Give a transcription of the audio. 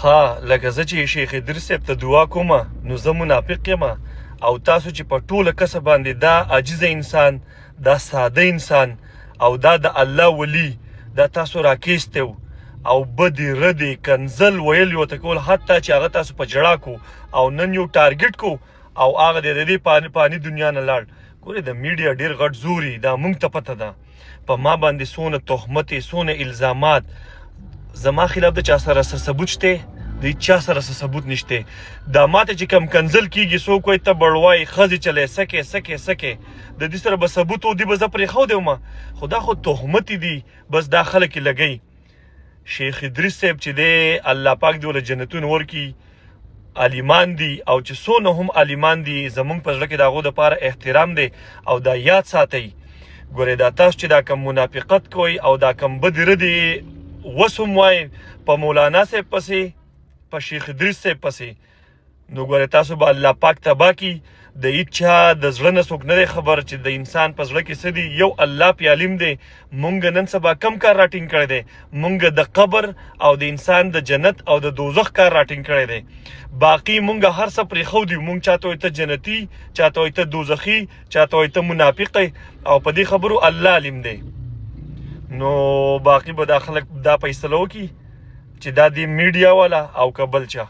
لکه زه چې شیخ ادریس صاحب ته دعا کومه نو زه منافق یم او تاسو چې په ټوله کسه باندې دا عاجزه انسان دا ساده انسان او دا د الله ولی دا تاسو راکیسته او بدی ردی کنزل ویل یو ته کول حتی چې هغه تاسو په جړا کو او نن یو ټارګټ کو او هغه د دې پانی دنیا نه لاړ. ګوره د میډیا ډیر غټ زوري دا مونږ ته پته ده په ما باندې سونه تهمت سونه الزامات زما خلاف د چا سره ثبوت شته د چا سره ثبوت نشته دا ماته چې کم کنزل کیږي سو کوی ته بړوای خزي چلے سکه د دې سره به ثبوت او دی به زپري خو دیوم خدا خو تهمت دي بس داخله کې لګی. شیخ ادریس صاحب چې دی الله پاک دی ول جنتون ورکی عالمان دي او چې سونه هم عالمان دي زمونږ په ځړه کې داغو د پاره احترام دی او دا یاد ساتي. ګوره دا تاسو چې دا کم منافقت کوي او دا کم بد ردی وسم وای په مولانا صاحب پسې په شیخ ادریس صاحب پسې نو ګوره تاسو به الله پاک تبا کی د اچھا د زړه نه څوک نه خبر چې د انسان په زړه کې څه دی یو الله پی علم دی. مونږ نن سبا کم کار راټینګ کړی دی مونږ د قبر او د انسان د جنت او د دوزخ کار راټینګ کړی دی باقی مونږ هر څه پرې خو دی مونږ چاته ته جنتی چاته ته دوزخی چاته ته منافق او په دې خبرو الله علم دی. نو باقی به دا خلک دا فیصله وکړي چې دا دی میډیا والا او کبل چا